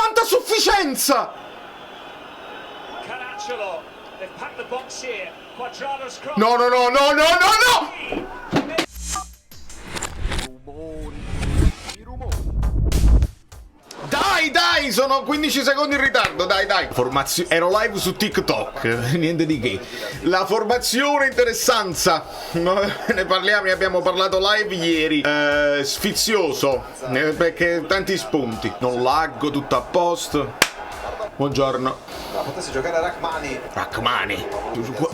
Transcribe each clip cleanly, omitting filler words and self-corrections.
quanta sufficienza! No, no, no, no, no, no, no! Dai, dai, sono 15 secondi in ritardo, dai, dai. Ero live su TikTok, niente di che. La formazione interessanza, ne parliamo, ne abbiamo parlato live ieri. Sfizioso, perché tanti spunti. Non laggo, tutto a posto. Buongiorno. No, potessi giocare a Rachmani. Rachmani.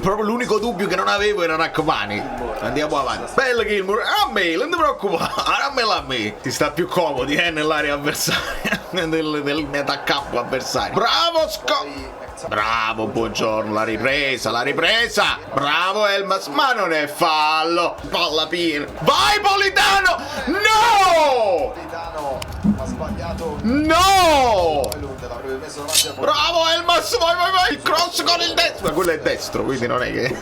Proprio l'unico dubbio che non avevo era Rachmani. Andiamo avanti. Bello Gilmour. A me, non ti preoccupare. A me. Ti sta più comodi, nell'area avversaria. Nell'attacco avversario. Bravo Bravo, buongiorno, la ripresa. Bravo Elmas, ma non è fallo. Palla piena. Vai Politano! No! Politano ha sbagliato. No! L'avrebbe messo davanti a Bravo Elmas, vai. Il cross con il destro. Ma quello è destro, quindi non è che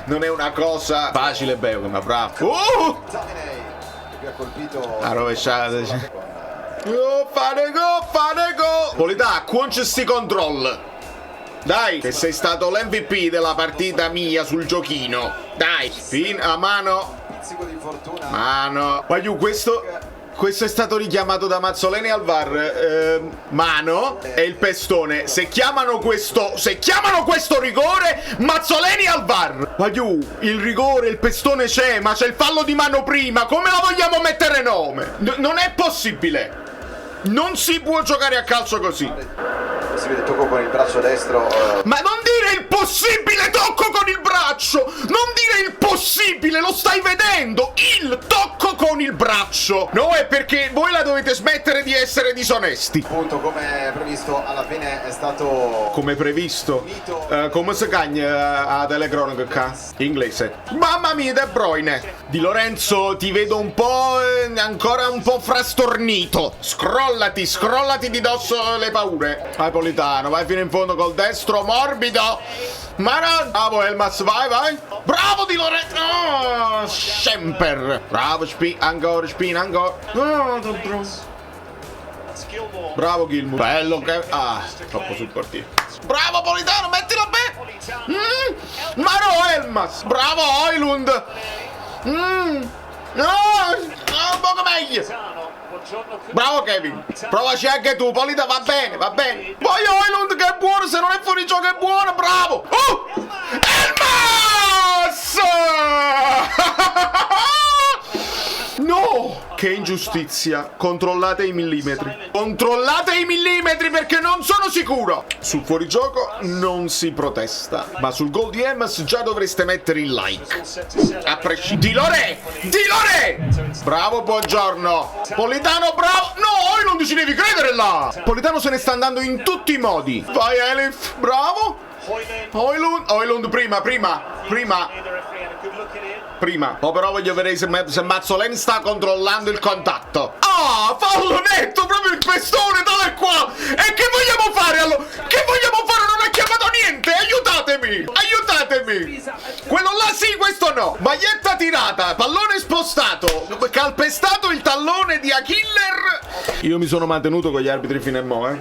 non è una cosa facile, bello, ma bravo. Zaminei, che ha colpito la rovesciata. Fare go! Polità, quanti sti control? Dai, che sei stato l'MVP della partita mia sul giochino. Dai, spin a mano. pizzico di fortuna. Mano. Guarda, questo è stato richiamato da Mazzoleni al VAR. Mano e il pestone. Se chiamano questo rigore, Mazzoleni al VAR. Guarda, il rigore, il pestone c'è, ma c'è il fallo di mano prima. Come la vogliamo mettere nome? Non è possibile. Non si può giocare a calcio così. Si vede tocco con il braccio destro. Ma non dire il possibile tocco con il braccio! Non dire il possibile, lo stai vedendo! Il tocco con il braccio! No, è perché voi la dovete smettere di essere disonesti. Appunto, come previsto, alla fine è stato... Come previsto? Come si cagna a telecronaca qua? Inglese. Mamma mia, De Bruyne! Di Lorenzo ti vedo un po'... ancora un po' frastornito. Scrollati di dosso le paure. Vai Politano, vai fino in fondo col destro, morbido. Bravo Elmas, vai. Bravo Di Lorenzo. Oh, Semper. Bravo ancora. Bravo Gilmour. Bello che... troppo sul portiere. Bravo Politano, mettilo bene. Maro Elmas. Bravo Højlund. Un poco meglio. Bravo Kevin. Provaci anche tu, Polita, va bene. Poi Højlund che è buono, se non è fuori gioco è buono, bravo. Elmas! No! Che ingiustizia. Controllate i millimetri perché non sono sicuro. Sul fuorigioco non si protesta, ma sul gol di Elmas già dovreste mettere il like. A prescindere. Di Lore! Bravo, buongiorno. Politano, bravo. No, non ci devi credere là. Politano se ne sta andando in tutti i modi. Vai Elif, bravo. Højlund prima. Oh, però voglio vedere se Mazzoleni sta controllando il contatto. Fallo netto, proprio il pestone, dove qua? E che vogliamo fare allora? Non ha chiamato niente, aiutatemi. Quello là sì, questo no. Maglietta tirata, pallone spostato, calpestato il tallone di Achiller. Io mi sono mantenuto con gli arbitri fino a mo',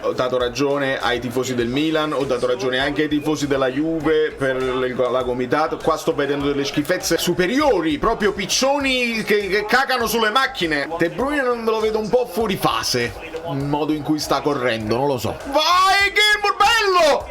Ho dato ragione ai tifosi del Milan, ho dato ragione anche ai tifosi della Juve per la gomitata. Qua sto vedendo delle schifezze superiori, proprio piccioni che cagano sulle macchine. De Bruyne non me lo vedo un po' fuori fase, il modo in cui sta correndo, non lo so. Vai Gilmour, bello!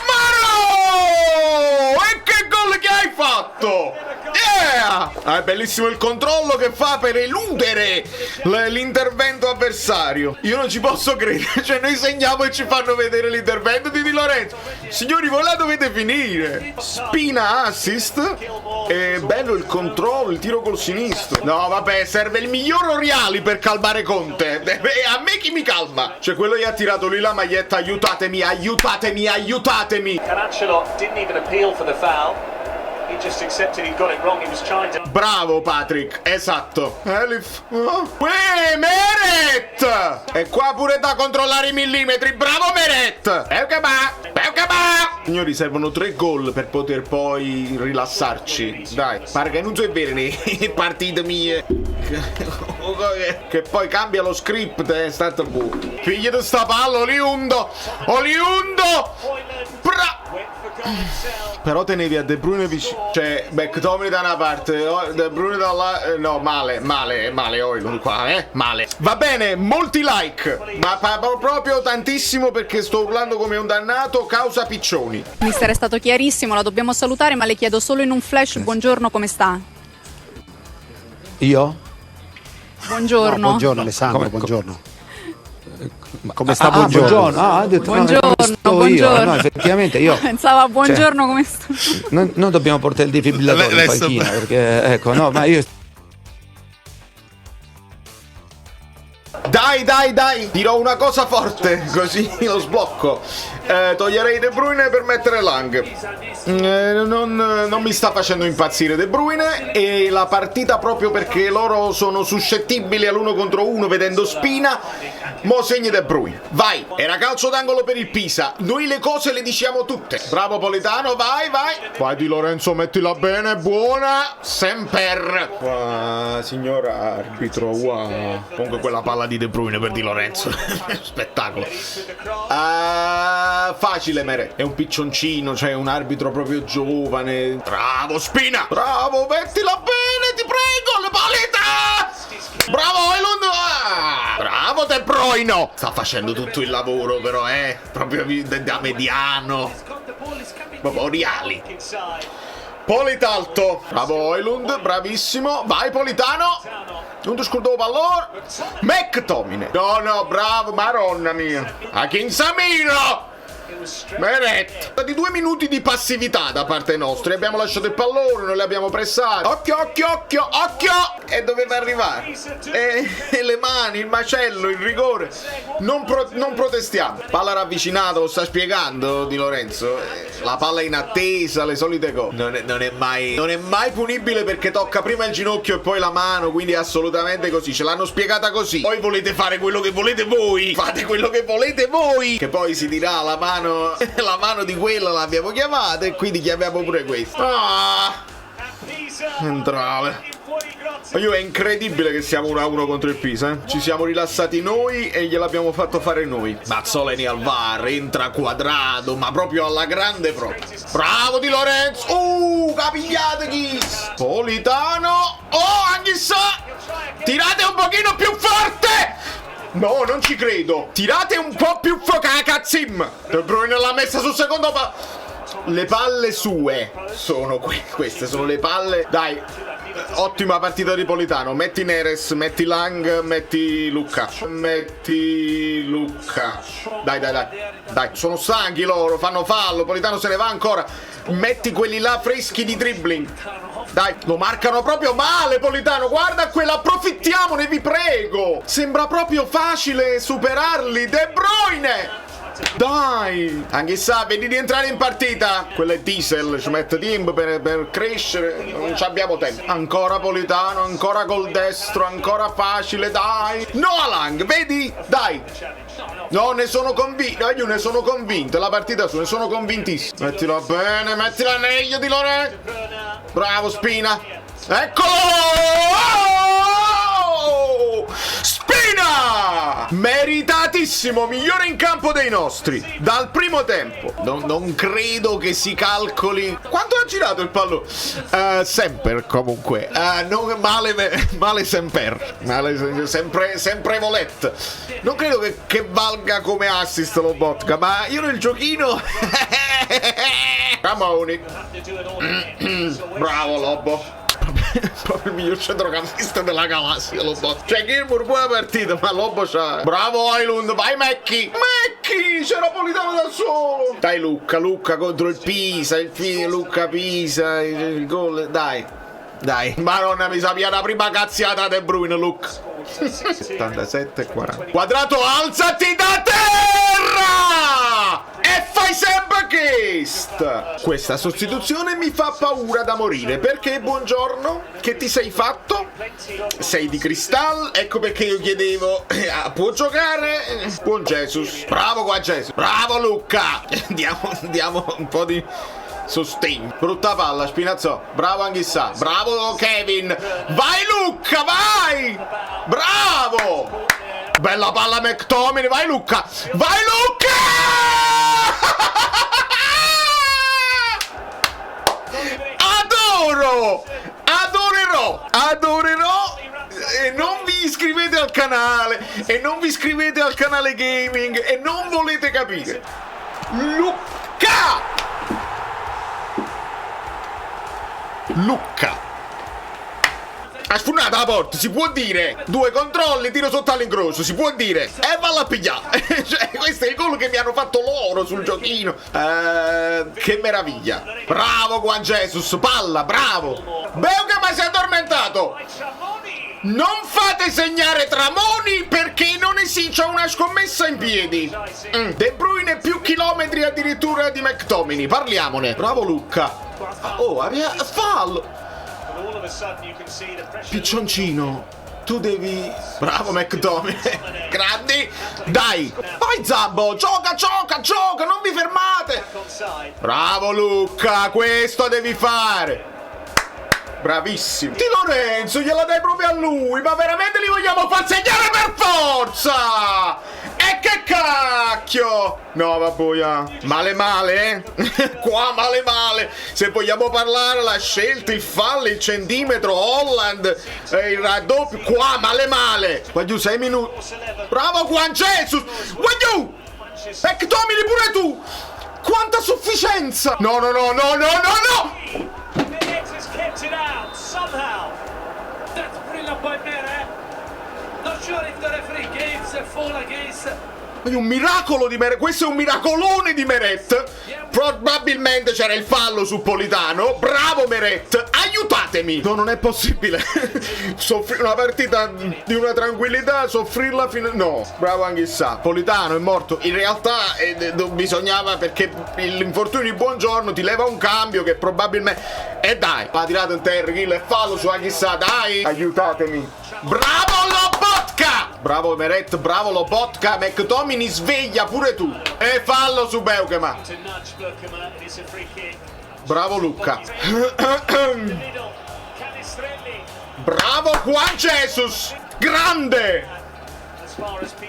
Mano! E che gol che hai fatto! Yeah! È bellissimo il controllo che fa per eludere l'intervento avversario. Io non ci posso credere. Cioè, noi segniamo e ci fanno vedere l'intervento di Di Lorenzo. Signori, voi la dovete finire. Spina assist. E bello il controllo, il tiro col sinistro. No, vabbè, serve il miglior Oriali per calmare Conte. A me chi mi calma? Cioè, quello gli ha tirato lì la maglietta. Aiutatemi. Caracciolo didn't even appeal for the foul. Bravo Patrick, esatto. Elif. Uè, Meret! E qua pure da controllare i millimetri. Bravo Meret! Signori, servono 3 gol per poter poi rilassarci. Dai, pare che non so bene le partite mie. Che poi cambia lo script, è stato buono. Figli di sta palla, Oliundo! Però tenevi a De Bruyne vicino. Cioè, McTominay da una parte, De Bruyne dall'altra. No, male Højlund qua, male. Va bene, molti like, ma proprio tantissimo, perché sto urlando come un dannato causa piccioni. Mister, è stato chiarissimo, la dobbiamo salutare, ma le chiedo solo in un flash, buongiorno, come sta? Io? Buongiorno. No, buongiorno Alessandro, buongiorno. Come sta? Buongiorno. Ha detto Buongiorno. io. No, effettivamente io. Pensava buongiorno, come sta? Non dobbiamo portare il defibrillatore in panchina, perché ecco, no, ma io. Dai, dirò una cosa forte, così lo sblocco. Toglierei De Bruyne per mettere Lang. Non mi sta facendo impazzire De Bruyne, e la partita, proprio perché loro sono suscettibili all'1 contro 1 vedendo Spina, mo segni De Bruyne. Vai, era calcio d'angolo per il Pisa. Noi le cose le diciamo tutte. Bravo Politano, vai. Vai Di Lorenzo, mettila bene, buona. Semper. Wow, signora arbitro, wow. Comunque quella palla di De Bruyne per Di Lorenzo. Spettacolo. Facile, Mere. È un piccioncino, cioè un arbitro proprio giovane. Bravo Spina. Bravo, mettila bene, ti prego. Le palette. Bravo Højlund. Bravo De Bruyne. Sta facendo tutto il lavoro, però, proprio da mediano. Proprio Oriali. Politalto. Bravo Højlund, bravissimo. Vai Politano. Non ti scordo pallone. McTominay. No, bravo, maronna mia. Akin Samino. Meret. Di 2 minuti di passività da parte nostra. Abbiamo lasciato il pallone, non li abbiamo pressati. Occhio. E doveva arrivare. E le mani, il macello, il rigore. Non protestiamo. Palla ravvicinata, lo sta spiegando Di Lorenzo. La palla in attesa, le solite cose. Non è mai punibile, perché tocca prima il ginocchio e poi la mano, quindi è assolutamente così. Ce l'hanno spiegata così. Poi volete fare quello che volete voi. Fate quello che volete voi. Che poi si dirà la mano di quella l'abbiamo chiamata, e quindi chiamiamo pure questa. Centrale. È incredibile che siamo 1-1 contro il Pisa, Ci siamo rilassati noi e gliel'abbiamo fatto fare noi. Mazzoleni al VAR, entra Quadrado, ma proprio alla grande proprio. Bravo Di Lorenzo. Capigliate chi? Politano. Anche tirate un pochino più forte. No, non ci credo. Tirate un po' più cazzim. De Bruyne l'ha messa sul secondo Le palle sue sono queste sono le palle. Dai, ottima partita di Politano. Metti Neres, metti Lang, metti Lucca. Dai, sono stanchi loro, fanno fallo. Politano se ne va ancora. Metti quelli là freschi di dribbling. Dai, lo marcano proprio male Politano. Guarda quello, approfittiamone, vi prego. Sembra proprio facile superarli. De Bruyne. Dai, anche sa, vedi di entrare in partita. Quello è diesel, ci mette tempo per crescere. Non ci abbiamo tempo. Ancora Politano, ancora col destro, ancora facile, dai. No a Lang, vedi? Dai. No, ne sono convinto. Io ne sono convinto. La partita ne sono convintissimo. Mettila bene, mettila meglio Di Lorenzo. Bravo Spina. Eccolo! Spina! Meritatissimo, migliore in campo dei nostri dal primo tempo. Non credo che si calcoli. Quanto ha girato il pallone? Semper comunque. Male Semper. Sempre volette. Non credo che valga come assist lo Botka, ma io nel giochino. Camoni. Bravo Lobo. Proprio il miglior centrocampista della galassia, Lobo. Cioè, Gilmour buona partita, ma Lobo c'ha. Bravo Højlund, vai Macchi, c'era Politano da solo. Dai Lucca contro il Pisa, il figlio Lucca Pisa, il gol, dai. Maronna, mi sa la prima cazziata De Bruyne, Lucca. 77-40. Quadrato, alzati da terra! E fai sempre questa sostituzione mi fa paura da morire. Perché, buongiorno? Che ti sei fatto? Sei di cristallo? Ecco perché io chiedevo, può giocare? Buon Jesus. Bravo qua Jesus. Bravo Luca. Diamo un po' di sostegno. Brutta palla, Spinazzo. Bravo Anghissà. Bravo Kevin. Vai Luca, vai. Bravo. Bella palla McTominay. Vai Luca. Vai Luca. Adorerò e non vi iscrivete al canale e non vi iscrivete al canale gaming e non volete capire. Luca ha sfunato la porta, si può dire. 2 controlli, tiro sotto all'incrocio, si può dire. E valla a pigliare. Cioè, questo è il gol che mi hanno fatto loro sul giochino. Che meraviglia. Bravo Juan Jesus, palla, bravo. Beukema si è addormentato. Non fate segnare Tramoni perché non esiste una scommessa in piedi. De Bruyne più chilometri addirittura di McTominay. Parliamone. Bravo Luca. Oh, fallo. Piccioncino, tu devi... Bravo McTominay. Grandi. Dai. Vai Zambo. Gioca. Non vi fermate. Bravo Luca. Questo devi fare. Bravissimo. Di Lorenzo gliela dai proprio a lui. Ma veramente li vogliamo far segnare per forza. E che cacchio. No vabbè, male Qua male. Se vogliamo parlare la scelta, il fallo, il centimetro, Holland, il raddoppio. Qua male. Guagliù 6 minuti. Bravo Juan Jesus. Guagliù. McTominay pure tu. Quanta sufficienza. No. Kept it out somehow. That's brilliant by Meret. Not sure if the referee gives a fall against. È un miracolo di Meret. Questo è un miracolone di Meret. Probabilmente c'era il fallo su Politano. Bravo Meret. Aiutatemi. No, non è possibile. Soffrire una partita di una tranquillità, soffrirla fino. No. Bravo Anghissà. Politano è morto. In realtà bisognava, perché l'infortunio di Buongiorno ti leva un cambio che probabilmente. E dai. Ha tirato in terra kill e fallo su Anghissà. Dai. Aiutatemi. Bravo Lobotka. Bravo Meret. Bravo Lobotka. McTominay sveglia pure tu. E fallo su Beukema. Bravo Luca. Bravo Juan Jesus. Grande.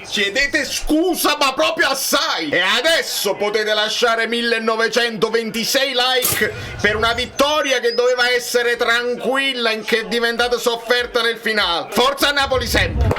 Chiedete scusa ma proprio assai. E adesso potete lasciare 1926 like per una vittoria che doveva essere tranquilla, che è diventata sofferta nel finale. Forza Napoli sempre.